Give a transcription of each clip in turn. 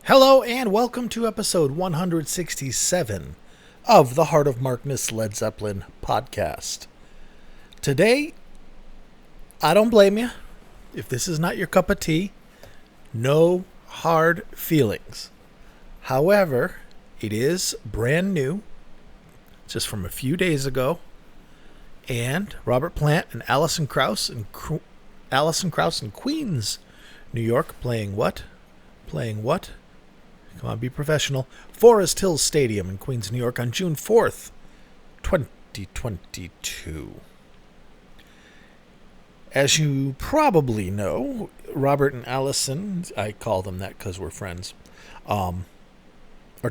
Hello and welcome to episode 167 of the Heart of Markness Led Zeppelin podcast. Today, I don't blame you. If this is not your cup of tea, no hard feelings. However, it is brand new, just from a few days ago, and Robert Plant and Alison Krauss in Queens, New York, playing what? Come on, be professional. Forest Hills Stadium in Queens, New York on June 4th, 2022. As you probably know, Robert and Alison, I call them that because we're friends, are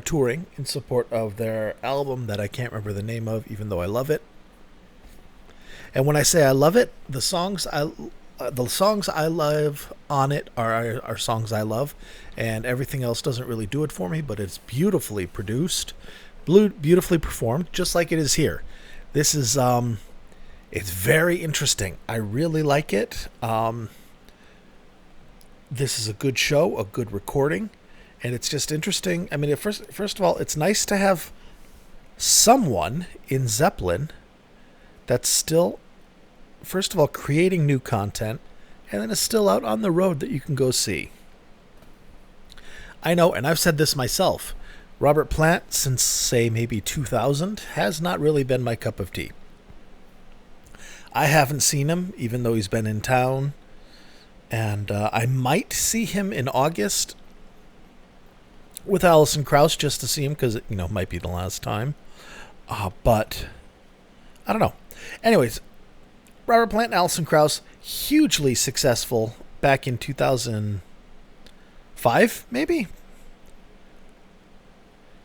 touring in support of their album that I can't remember the name of, even though I love it. And when I say I love it, the songs I love on it are songs I love, and everything else doesn't really do it for me, but it's beautifully produced, beautifully performed, just like it is here. This is, it's very interesting. I really like it. This is a good show, a good recording, and it's just interesting. I mean, first of all, it's nice to have someone in Zeppelin that's still, first of all, creating new content, and then is still out on the road that you can go see. I know, and I've said this myself, Robert Plant, since, say, maybe 2000, has not really been my cup of tea. I haven't seen him, even though he's been in town, and I might see him in August with Alison Krauss just to see him, because it might be the last time. But I don't know. Anyways, Robert Plant and Alison Krauss, hugely successful back in 2005, maybe?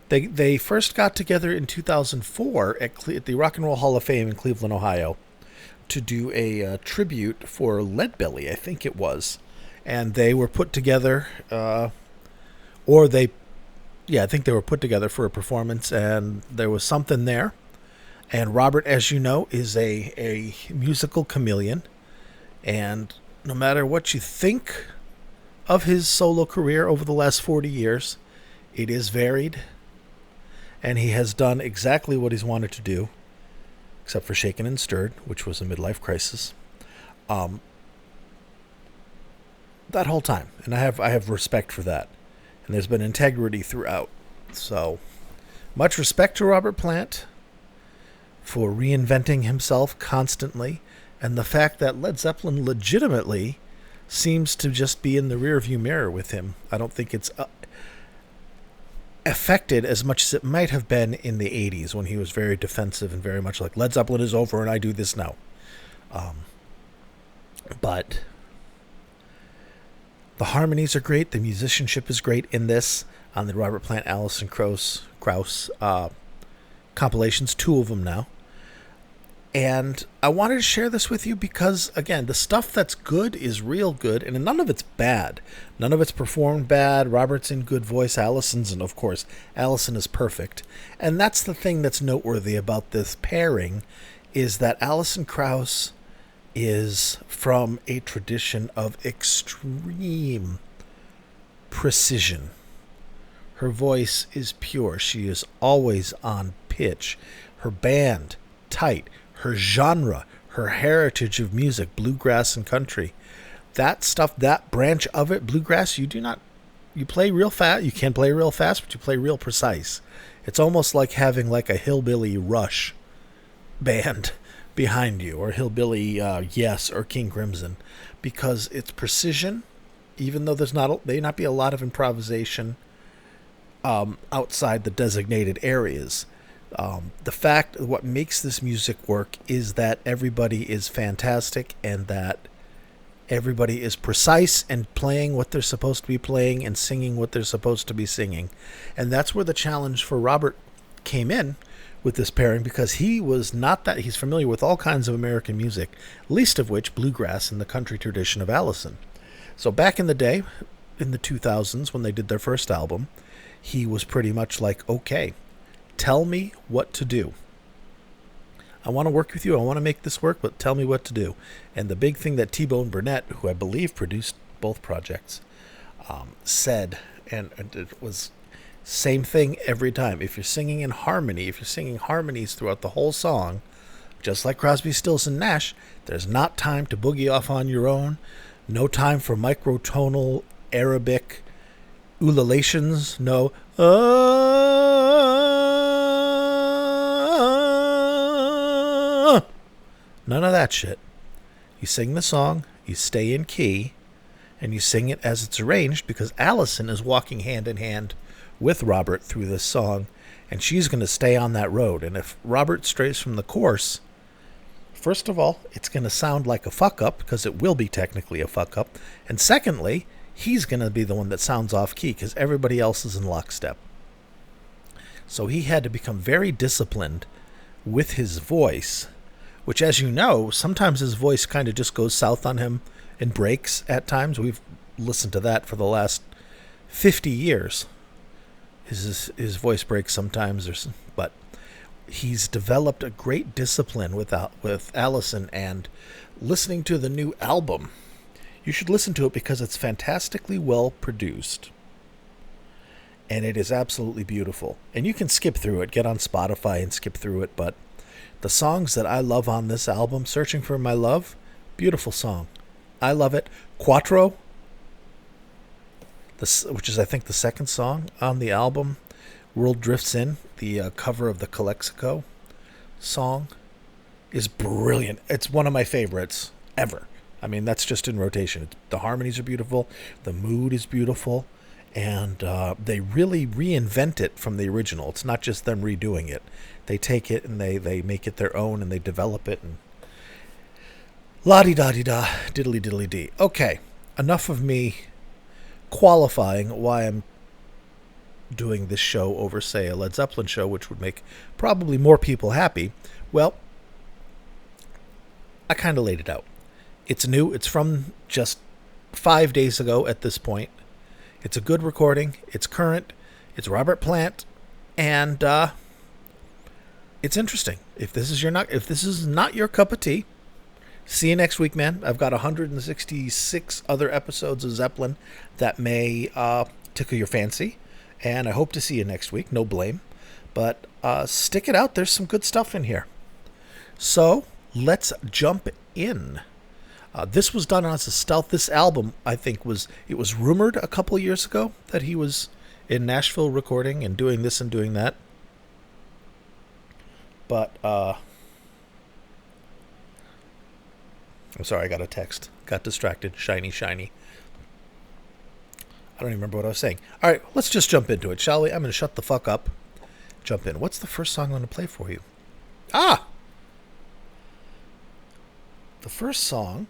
They first got together in 2004 at the Rock and Roll Hall of Fame in Cleveland, Ohio, to do a tribute for Leadbelly, I think it was. And they were put together, I think they were put together for a performance, and there was something there. And Robert, as you know, is a musical chameleon. And no matter what you think of his solo career over the last 40 years, it is varied. And he has done exactly what he's wanted to do, except for Shaken and Stirred, which was a midlife crisis. That whole time. And I have respect for that. And there's been integrity throughout. So, much respect to Robert Plant for reinventing himself constantly, and the fact that Led Zeppelin legitimately seems to just be in the rearview mirror with him. I don't think it's affected as much as it might have been in the 80s, when he was very defensive and very much like, Led Zeppelin is over and I do this now. But the harmonies are great, the musicianship is great in this, on the Robert Plant Alison Krauss compilations, 2 of them now. And I wanted to share this with you because, again, the stuff that's good is real good, and none of it's bad. None of it's performed bad. Robert's in good voice. Alison's, and of course, Alison is perfect. And that's the thing that's noteworthy about this pairing, is that Alison Krauss is from a tradition of extreme precision. Her voice is pure. She is always on pitch. Her band, tight. Her genre, her heritage of music, bluegrass and country. That stuff, that branch of it, bluegrass, you play real fast. You can play real fast, but you play real precise. It's almost like having like a hillbilly Rush band behind you, or hillbilly Yes, or King Crimson, because it's precision, even though there may not be a lot of improvisation outside the designated areas. The fact, what makes this music work is that everybody is fantastic, and that everybody is precise and playing what they're supposed to be playing and singing what they're supposed to be singing. And that's where the challenge for Robert came in with this pairing, because he was not that, he's familiar with all kinds of American music, least of which bluegrass and the country tradition of Alison. So back in the day, in the 2000s, when they did their first album, he was pretty much like, okay, tell me what to do. I want to work with you. I want to make this work, but tell me what to do. And the big thing that T-Bone Burnett, who I believe produced both projects, said and it was same thing every time. If you're singing in harmony, if you're singing harmonies throughout the whole song, just like Crosby, Stills, and Nash, there's not time to boogie off on your own. No time for microtonal Arabic ululations. No. None of that shit. You sing the song, you stay in key, and you sing it as it's arranged, because Alison is walking hand in hand with Robert through this song, and she's going to stay on that road. And if Robert strays from the course, first of all, it's going to sound like a fuck up, because it will be technically a fuck up. And secondly, he's going to be the one that sounds off key, because everybody else is in lockstep. So he had to become very disciplined with his voice, which, as you know, sometimes his voice kind of just goes south on him and breaks at times. We've listened to that for the last 50 years. His voice breaks sometimes, but he's developed a great discipline with Alison. And listening to the new album, you should listen to it because it's fantastically well produced, and it is absolutely beautiful. And you can skip through it, get on Spotify and skip through it. But the songs that I love on this album, Searching for My Love, beautiful song. I love it. Quattro, which is, I think, the second song on the album. World Drifts In, the cover of the Calexico song, is brilliant. It's one of my favorites ever. I mean, that's just in rotation. The harmonies are beautiful. The mood is beautiful. And they really reinvent it from the original. It's not just them redoing it. They take it and they make it their own, and they develop it. And la-di-da-di-da, diddly-diddly-dee. Okay, enough of me qualifying why I'm doing this show over, say, a Led Zeppelin show, which would make probably more people happy. Well, I kind of laid it out. It's new. It's from just 5 days ago at this point. It's a good recording. It's current. It's Robert Plant, and it's interesting. If this is not your cup of tea, see you next week, man. I've got 166 other episodes of Zeppelin that may tickle your fancy, and I hope to see you next week. No blame, but stick it out. There's some good stuff in here. So let's jump in. This was done as a stealth. This album, I think, was rumored a couple of years ago that he was in Nashville recording and doing this and doing that. But I'm sorry, I got a text. Got distracted. Shiny. I don't even remember what I was saying. All right, let's just jump into it, shall we? I'm going to shut the fuck up. Jump in. What's the first song I'm going to play for you? The first song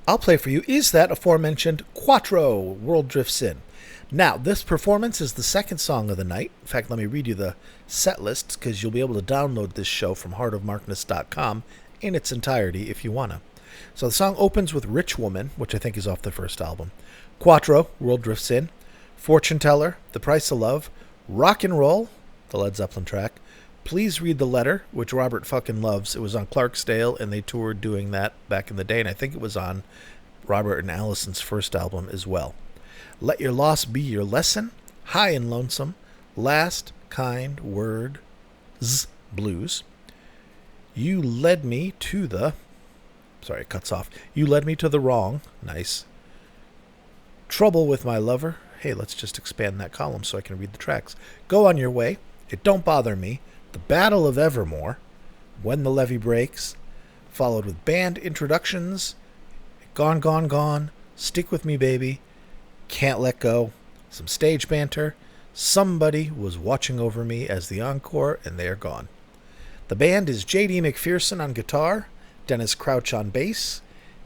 I'll play for you is that aforementioned Quattro, World Drifts In. Now, this performance is the second song of the night. In fact, let me read you the set lists, because you'll be able to download this show from heartofmarkness.com in its entirety if you want to. So the song opens with Rich Woman, which I think is off the first album. Quattro, World Drifts In. Fortune Teller, The Price of Love. Rock and Roll, the Led Zeppelin track. Please Read the Letter, which Robert fucking loves. It was on Clarksdale, and they toured doing that back in the day, and I think it was on Robert and Alison's first album as well. Let Your Loss Be Your Lesson, High and Lonesome, Last Kind Word, Blues. You Led Me to the... Sorry, it cuts off. You Led Me to the Wrong. Nice. Trouble with My Lover. Hey, let's just expand that column so I can read the tracks. Go On Your Way. It Don't Bother Me. The Battle of Evermore. When the Levee Breaks. Followed with band introductions. Gone, Gone, Gone. Stick With Me, Baby. Can't Let Go. Some stage banter. Somebody Was Watching Over Me as the encore, and they're gone. The band is J.D. McPherson on guitar, Dennis Crouch on bass,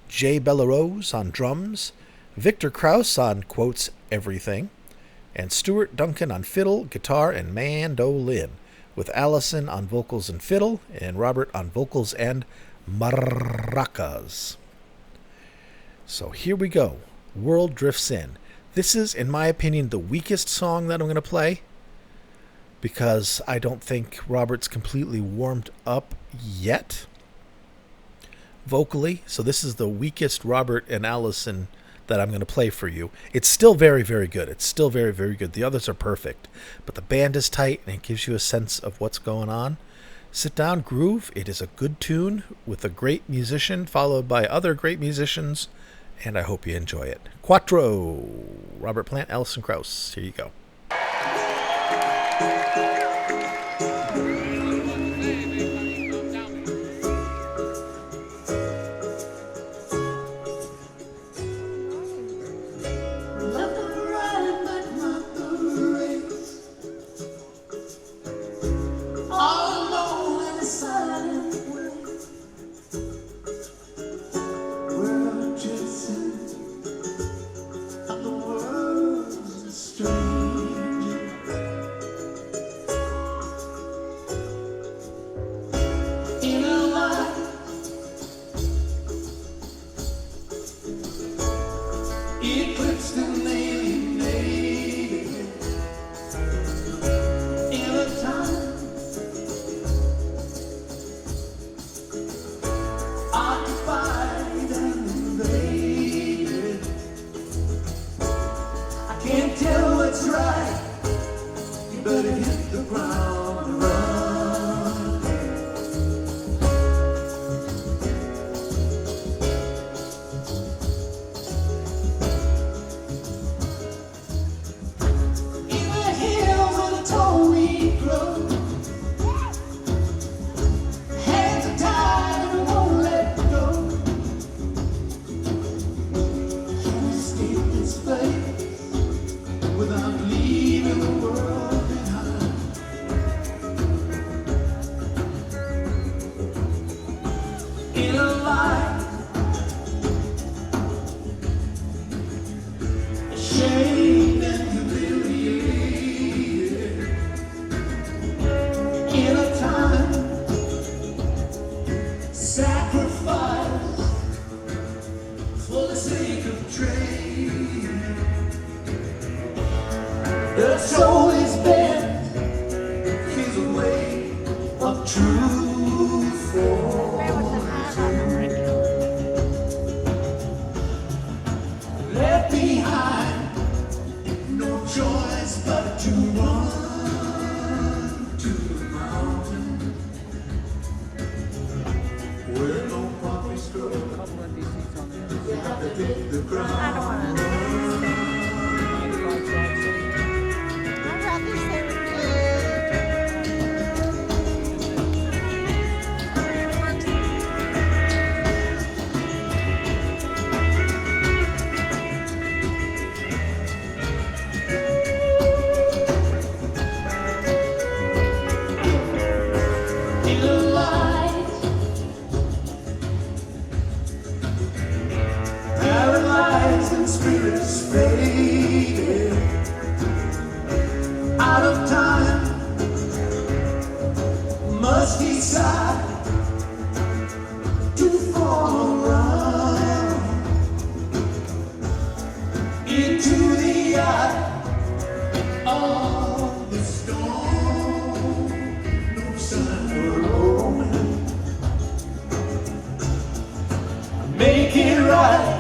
Jay Bellarose on drums, Victor Krauss on, quotes, everything, and Stuart Duncan on fiddle, guitar, and mandolin, with Alison on vocals and fiddle, and Robert on vocals and maracas. So here we go. World Drifts In. This is, in my opinion, the weakest song that I'm going to play, because I don't think Robert's completely warmed up yet vocally. So this is the weakest Robert and Alison that I'm going to play for you. It's still very, very good. It's still very, very good. The others are perfect. But the band is tight, and it gives you a sense of what's going on. Sit down, groove. It is a good tune with a great musician, followed by other great musicians, and I hope you enjoy it. Quattro, Robert Plant Alison Krauss. Here you go. The soul is bent, he's a way of truth for left behind, no choice but to run to the mountain where no poppies grow. You have to dig the ground. Spirits faded out of time, must decide to fall around into the eye of the storm. No sign for roaming, make it right.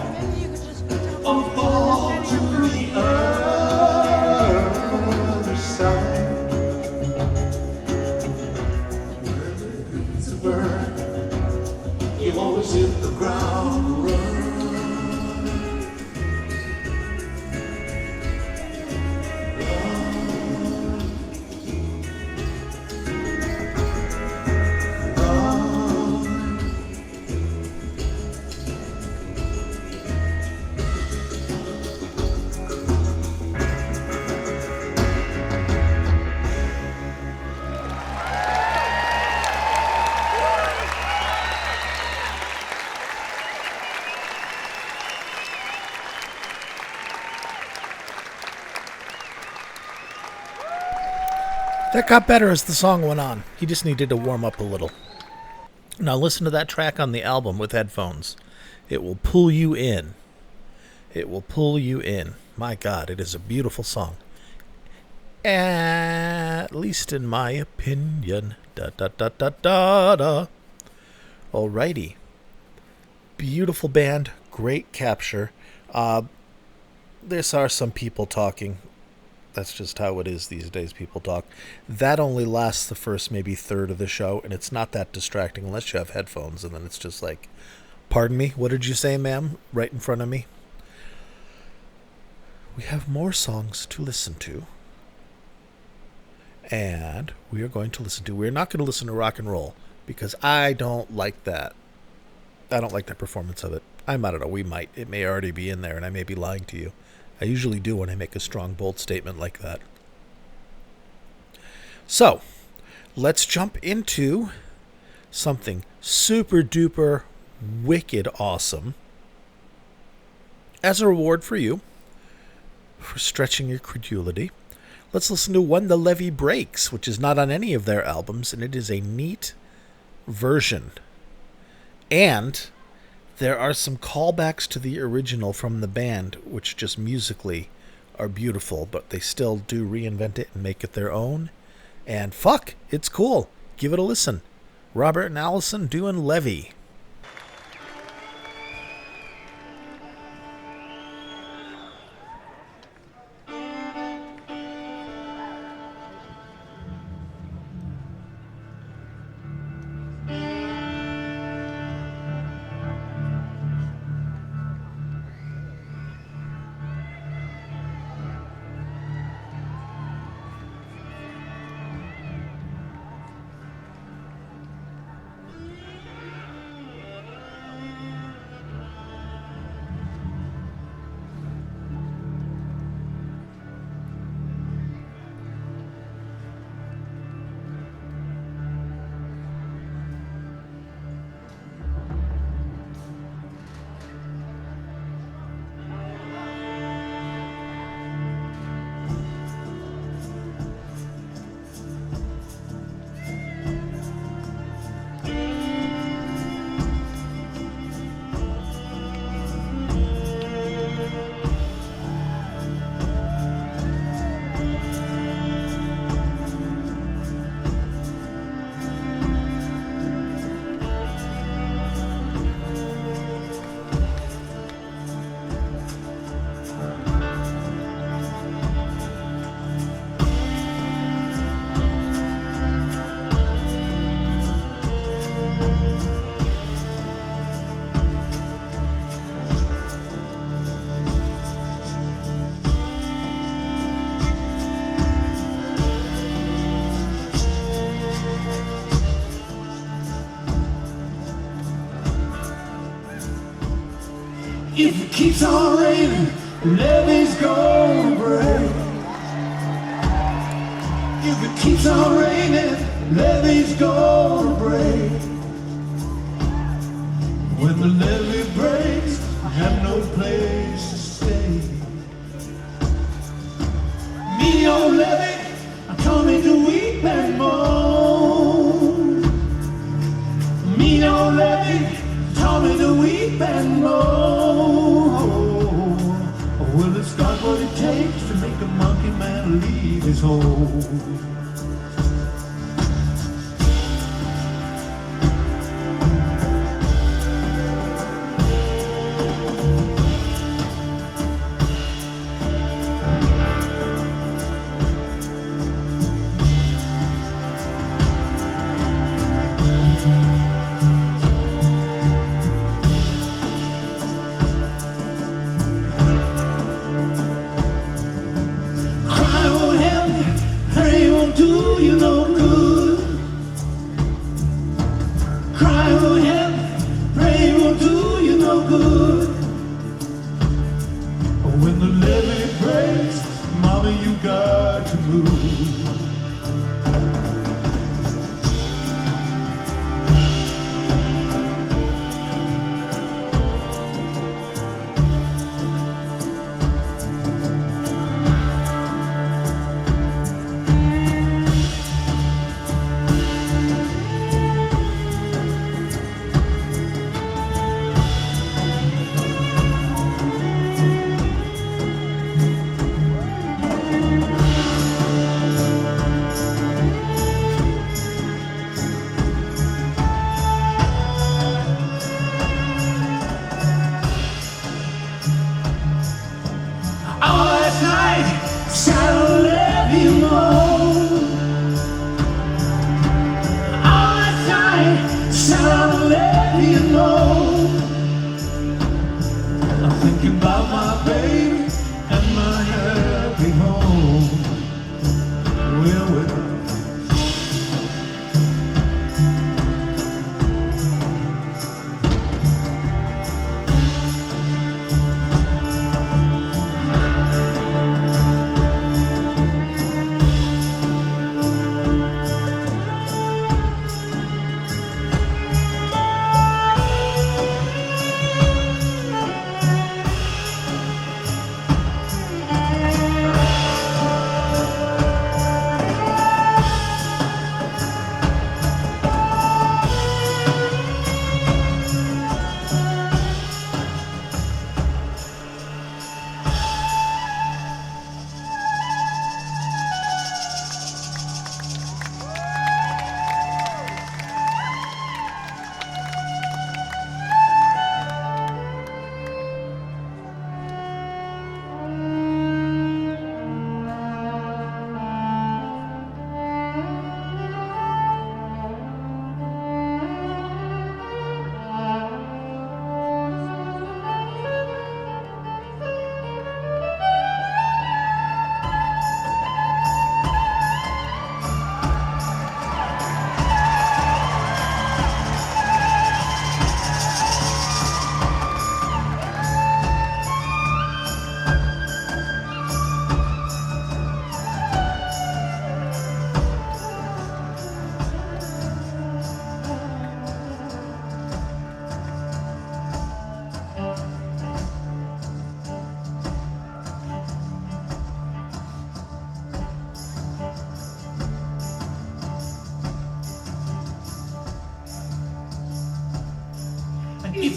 Fall to the other side, where the beats burn, you always hit the ground run. That got better as the song went on. He just needed to warm up a little. Now listen to that track on the album with headphones. It will pull you in. It will pull you in. My God, it is a beautiful song. At least in my opinion. Da da da da da da. Alrighty. Beautiful band. Great capture. There are some people talking. That's just how it is these days. People talk. That only lasts the first maybe third of the show, and it's not that distracting unless you have headphones, and then it's just like, pardon me, what did you say, ma'am? Right in front of me. We have more songs to listen to. And we are going to listen to... We're not going to listen to rock and roll, because I don't like that. I don't like that performance of it. I don't know, we might. It may already be in there, and I may be lying to you. I usually do when I make a strong, bold statement like that. So, let's jump into something super duper wicked awesome as a reward for you for stretching your credulity. Let's listen to When the Levee Breaks, which is not on any of their albums, and it is a neat version. And there are some callbacks to the original from the band, which just musically are beautiful, but they still do reinvent it and make it their own. And fuck, it's cool. Give it a listen. Robert and Alison doing Levee. If it keeps on raining, the levee's gonna break. If it keeps on raining, the levee's gonna break. When the levee breaks, I have no place to stay. Me, old levee, I'm coming to weep and moan. Me, old levee, coming to weep and moan. Well, it's got what it takes to make a monkey man leave his hole.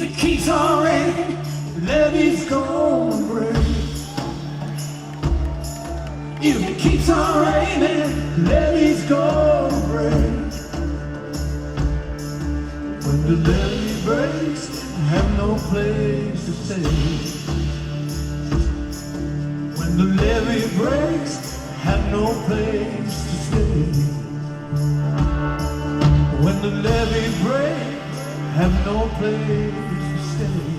the keys are ready, Levee's gonna break. If the keys are raining, Levee's gonna break. When the levee breaks, I have no place to stay. When the levee breaks, I have no place to stay. When the levee breaks, I have no place to stay.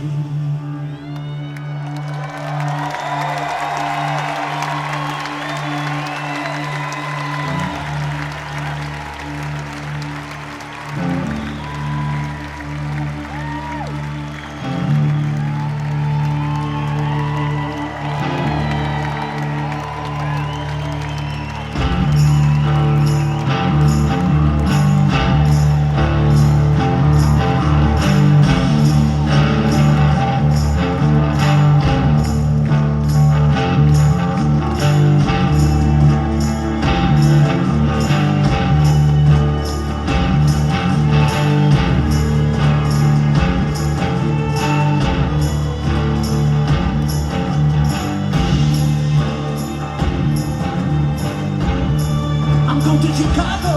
To Chicago,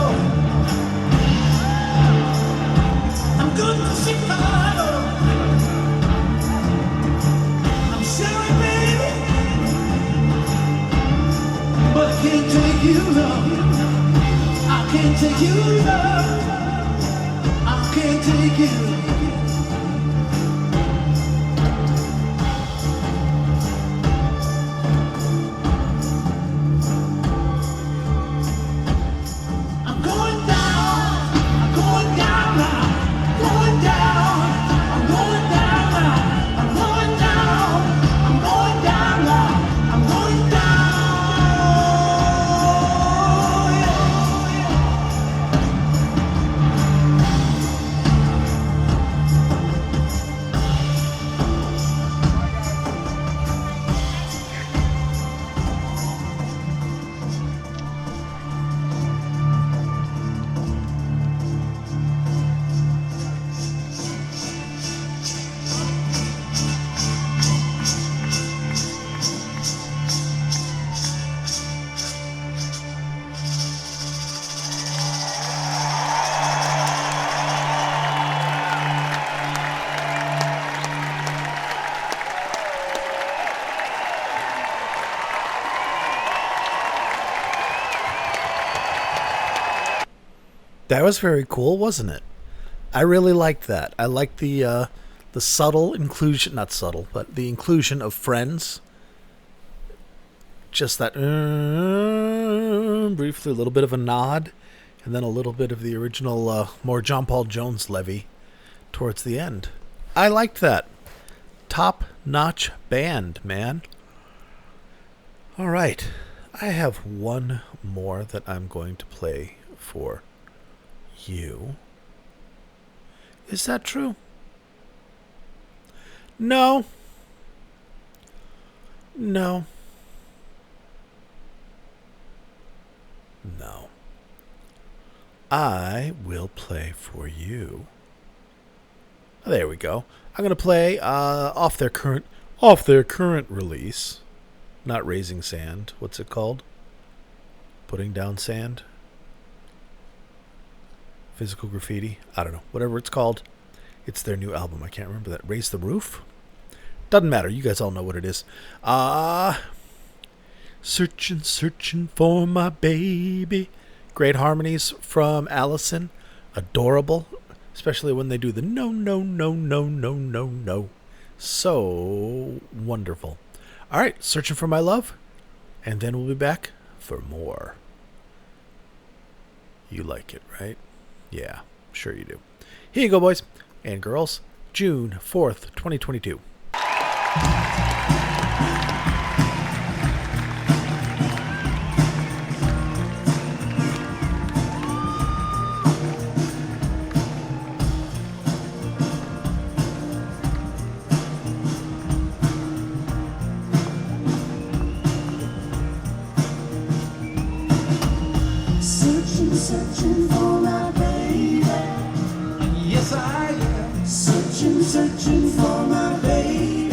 I'm going to Chicago. I'm sorry, baby, but I can't take you, love. I can't take you, love. I can't take you. That was very cool, wasn't it? I really liked that. I liked the subtle inclusion, not subtle, but the inclusion of friends. Just that briefly, a little bit of a nod, and then a little bit of the original, more John Paul Jones Levee towards the end. I liked that. Top-notch band, man. All right. I have one more that I'm going to play for you. Is that true? No. No. No. I will play for you. There we go. I'm going to play off their current release. Not Raising Sand. What's it called? Putting Down Sand? Physical Graffiti? I don't know. Whatever it's called. It's their new album. I can't remember that. Raise the Roof? Doesn't matter. You guys all know what it is. Searching for my baby. Great harmonies from Alison. Adorable. Especially when they do the no, no, no, no, no, no, no. So wonderful. All right. Searching for My Love. And then we'll be back for more. You like it, right? Yeah, sure you do. Here you go, boys and girls. June 4th, 2022. Searching for my baby. Yes, I am. Searching searching for my baby.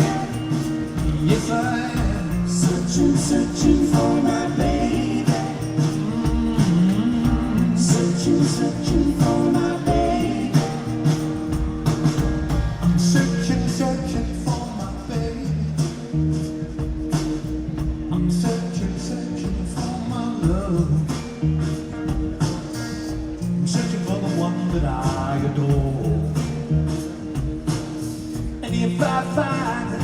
Yes, I am. Searching for my baby. Searching for my baby. I'm searching for my baby. I'm searching for my love. I'm searching for the one that I adore. And if I find it,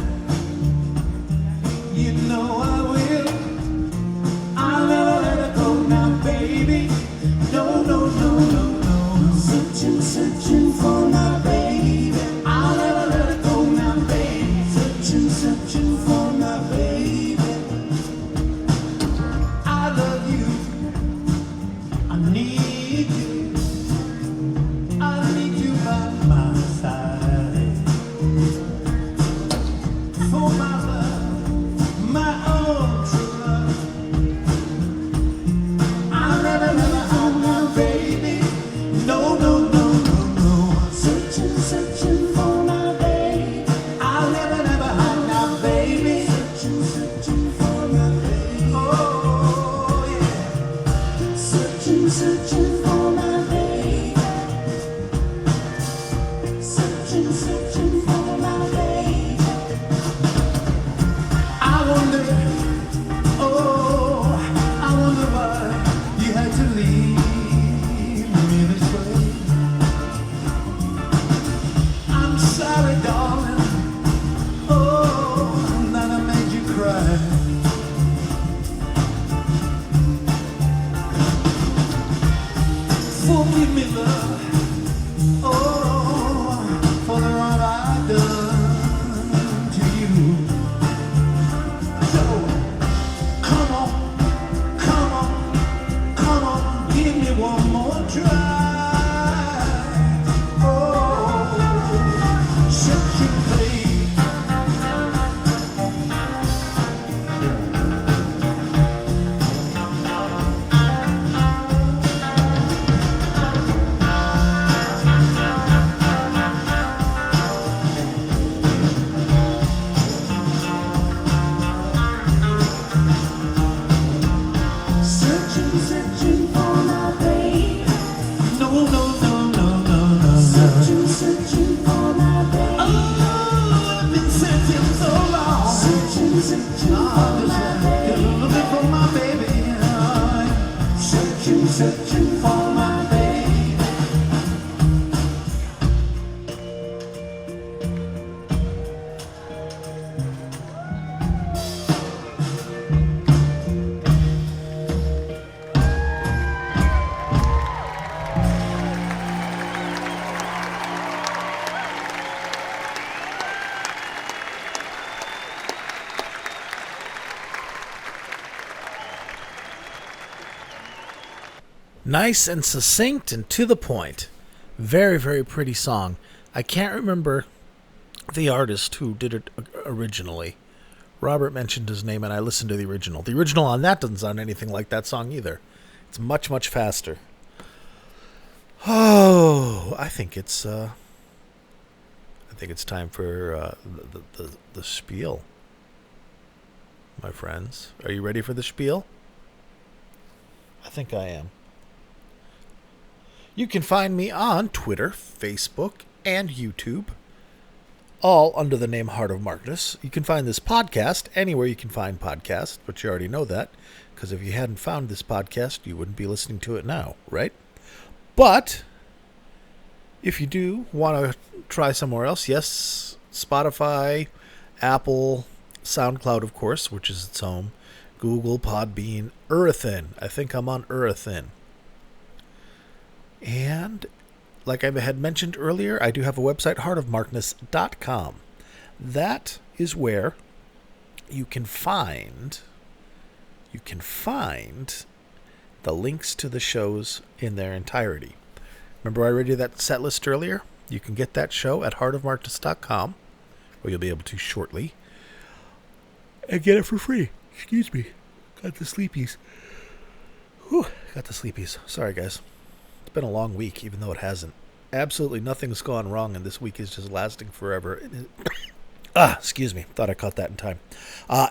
you know I will. I'll never let her go now, baby. No, no, no, no, no. Searching for my baby. I'll never let her go now, baby. Searching for my baby. I love you. I need you. I need you by my side. For my love, my own true love. I'll never let her out now, baby. No, no, no, no, no. Searching for my baby. I'll never hide now, baby. Searching for my baby. Oh, yeah. Searching for my baby. Searching for my baby. I wonder, oh, I wonder why you had to leave me this way. I'm sorry, darling, oh, that I made you cry. Forgive me, love, oh, for the wrong I've done to you. So, come on, give me one more try. Oh, searching, babe. Searching for my baby. No, no, no, no, no, no. Searching for my baby. Oh, I've been searching so long. Searching for my baby. Looking for my baby. Oh, searching for my baby. Nice and succinct and to the point. Very, very pretty song. I can't remember the artist who did it originally. Robert mentioned his name and I listened to the original. The original on that doesn't sound anything like that song either. It's much, much faster. Oh, I think it's time for the spiel. My friends, are you ready for the spiel? I think I am. You can find me on Twitter, Facebook, and YouTube, all under the name Heart of Markness. You can find this podcast anywhere you can find podcasts, but you already know that, because if you hadn't found this podcast, you wouldn't be listening to it now, right? But if you do want to try somewhere else, yes, Spotify, Apple, SoundCloud, of course, which is its home, Google, Podbean, Earthin. I think I'm on Earthin. And like I had mentioned earlier, I do have a website, heartofmarkness.com. That is where you can find the links to the shows in their entirety. Remember I read you that set list earlier? You can get that show at heartofmarkness.com, or you'll be able to shortly, and get it for free. Excuse me. Got the sleepies. Whew, got the sleepies. Sorry, guys. It's been a long week, even though it hasn't. Absolutely nothing's gone wrong, and this week is just lasting forever. Excuse me. Thought I caught that in time.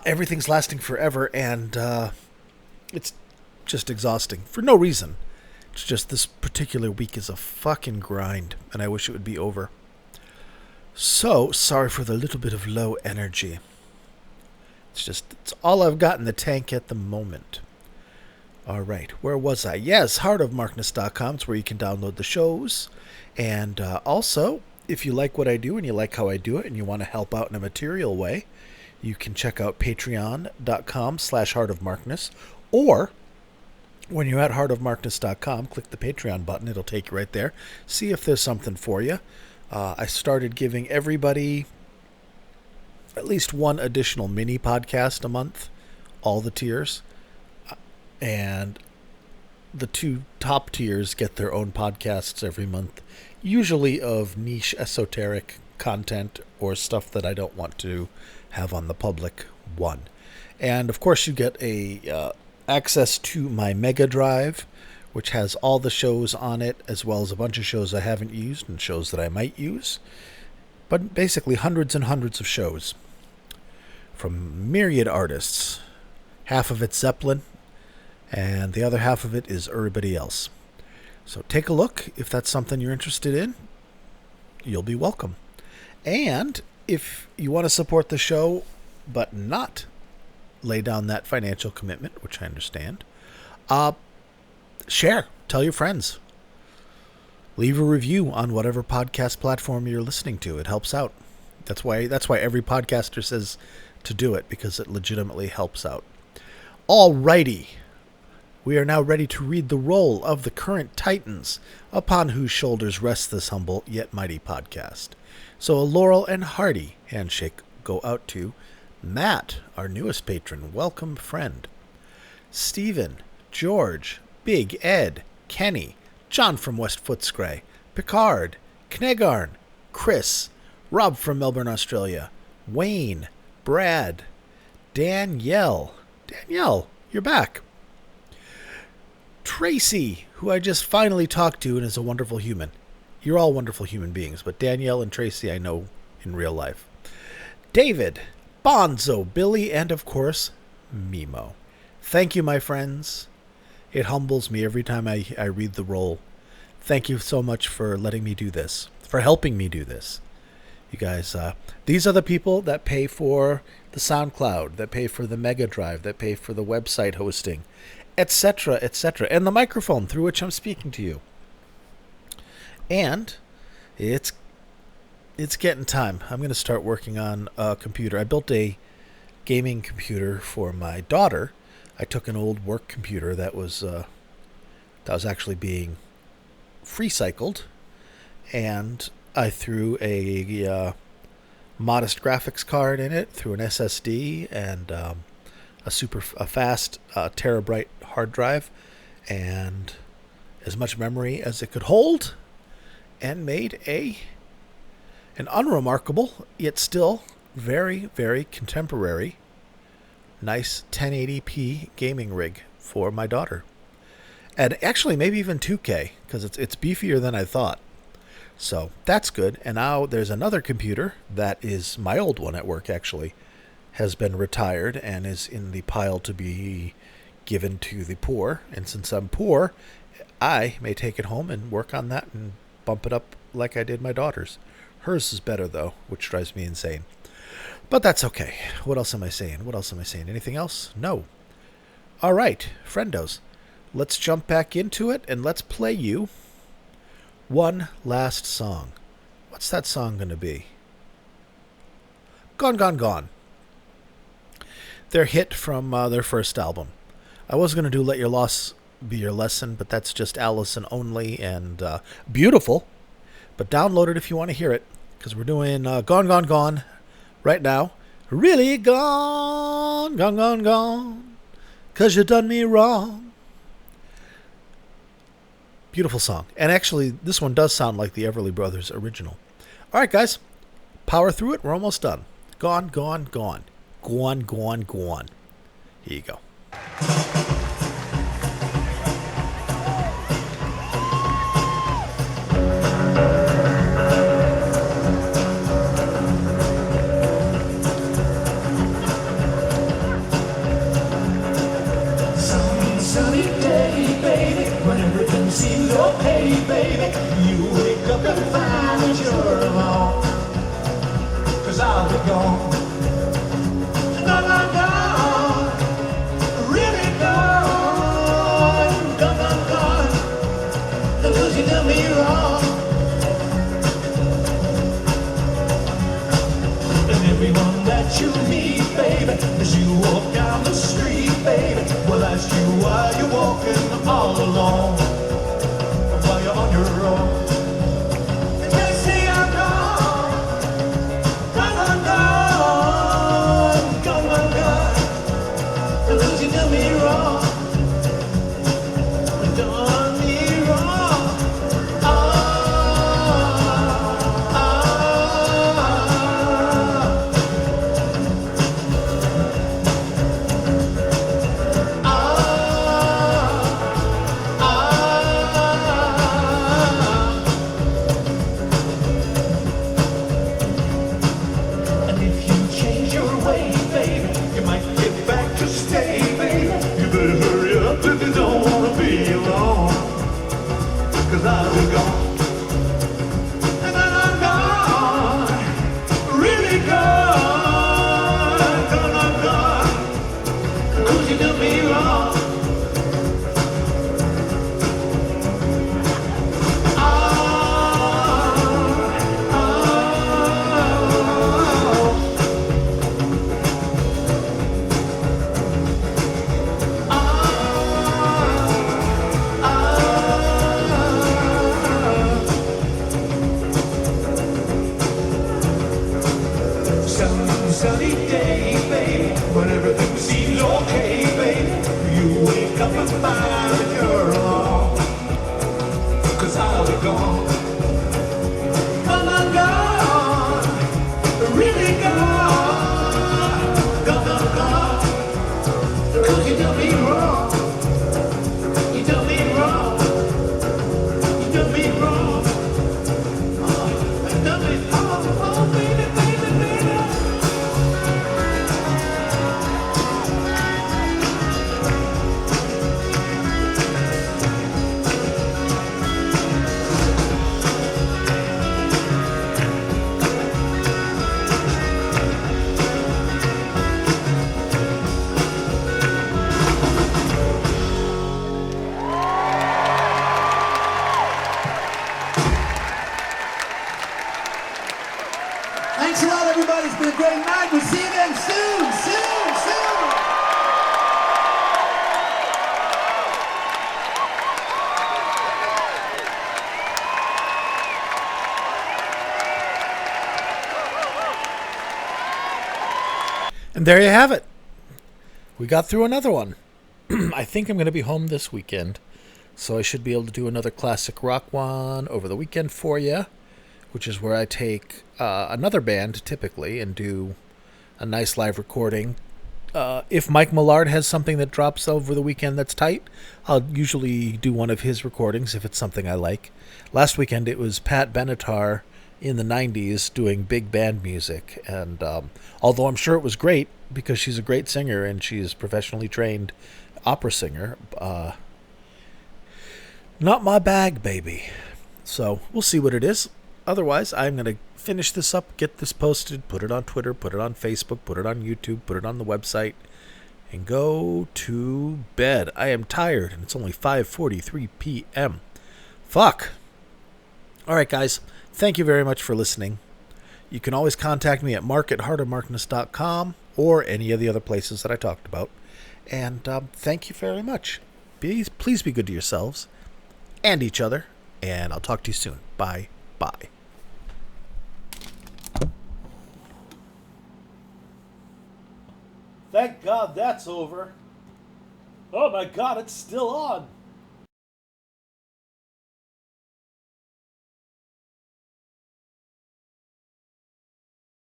Everything's lasting forever, and it's just exhausting for no reason. It's just this particular week is a fucking grind, and I wish it would be over. So, sorry for the little bit of low energy. It's all I've got in the tank at the moment. All right, where was I? Yes, heartofmarkness.com is where you can download the shows. And also, if you like what I do and you like how I do it and you want to help out in a material way, you can check out patreon.com/heartofmarkness. Or, when you're at heartofmarkness.com, click the Patreon button. It'll take you right there. See if there's something for you. I started giving everybody at least one additional mini podcast a month, all the tiers. And the two top tiers get their own podcasts every month, usually of niche esoteric content or stuff that I don't want to have on the public one. And of course you get a access to my Mega Drive, which has all the shows on it, as well as a bunch of shows I haven't used and shows that I might use. But basically hundreds and hundreds of shows from myriad artists. Half of it's Zeppelin, and the other half of it is everybody else. So take a look. If that's something you're interested in, you'll be welcome. And if you want to support the show, but not lay down that financial commitment, which I understand, share. Tell your friends. Leave a review on whatever podcast platform you're listening to. It helps out. That's why every podcaster says to do it, because it legitimately helps out. Alrighty. We are now ready to read the roll of the current titans upon whose shoulders rests this humble yet mighty podcast. So a laurel and hearty handshake go out to Matt, our newest patron. Welcome, friend. Stephen, George, Big Ed, Kenny, John from West Footscray, Picard, Knegarn, Chris, Rob from Melbourne, Australia, Wayne, Brad, Danielle, you're back. Tracy, who I just finally talked to and is a wonderful human. You're all wonderful human beings, but Danielle and Tracy I know in real life. David, Bonzo, Billy, and of course, Mimo. Thank you, my friends. It humbles me every time I read the roll. Thank you so much for letting me do this, for helping me do this. You guys, these are the people that pay for the SoundCloud, that pay for the Mega Drive, that pay for the website hosting, etc., and the microphone through which I'm speaking to you. And it's getting time. I'm going to start working on a computer. I built a gaming computer for my daughter. I took an old work computer that was actually being free-cycled, and I threw a modest graphics card in it, threw an SSD, and a fast terabyte hard drive, and as much memory as it could hold, and made an unremarkable, yet still very, very contemporary, nice 1080p gaming rig for my daughter. And actually maybe even 2K, because it's beefier than I thought. So that's good. And now there's another computer that is my old one at work, actually, has been retired and is in the pile to be given to the poor. And since I'm poor, I may take it home and work on that and bump it up like I did my daughter's. Hers is better, though, which drives me insane. But that's okay. What else am I saying? Anything else? No. All right, friendos. Let's jump back into it, and let's play you one last song. What's that song going to be? Gone, Gone, Gone. Their hit from their first album. I was going to do Let Your Loss Be Your Lesson, but that's just Allison only, and beautiful. But download it if you want to hear it, because we're doing Gone, Gone, Gone right now. Really gone, gone, gone, gone, 'cause you done me wrong. Beautiful song. And actually, this one does sound like the Everly Brothers original. All right, guys. Power through it. We're almost done. Gone, gone, gone. Gone, gone, gone. Here you go. gone. Gone, gone, gone. Really gone. Gone, gone, gone. Because you done me wrong. And everyone that you meet, baby, as you walk down the street, baby, will ask you why you're walking all alone, while you're on your own. And they say I'm gone, gone, gone, gone, gone, gone, gone, because you done me wrong, done me wrong. Ah, ah, and if you change your way, baby, you might get back to stay, baby. You better hurry up if you don't wanna be alone, 'cause I'll be gone. And then I'm gone, really gone, gone, I'm gone, 'cause you done me wrong. Ah, ah, sunny day, baby, when everything seems okay, baby, you wake up and find that you're alone, 'cause I'll be gone. Gone, I'm gone, really gone, gone, gone, gone, 'cause you done me wrong, you done me wrong, you done me wrong, oh, you done me wrong, oh, baby, baby, baby. Thanks a lot, everybody. It's been a great night. We'll see you again soon, soon, soon. And there you have it. We got through another one. I think I'm going to be home this weekend, so I should be able to do another classic rock one over the weekend for you, which is where I take another band typically and do a nice live recording. If Mike Millard has something that drops over the weekend that's tight, I'll usually do one of his recordings if it's something I like. Last weekend it was Pat Benatar in the 90s doing big band music, and although I'm sure it was great because she's a great singer and she's professionally trained opera singer, not my bag, baby. So we'll see what it is. Otherwise, I'm going to finish this up, get this posted, put it on Twitter, put it on Facebook, put it on YouTube, put it on the website, and go to bed. I am tired, and it's only 5:43 p.m. Fuck. All right, guys. Thank you very much for listening. You can always contact me at mark@heartofmarkness.com or any of the other places that I talked about. And thank you very much. Please be good to yourselves and each other, and I'll talk to you soon. Bye. Bye. Thank God that's over. Oh my God, it's still on.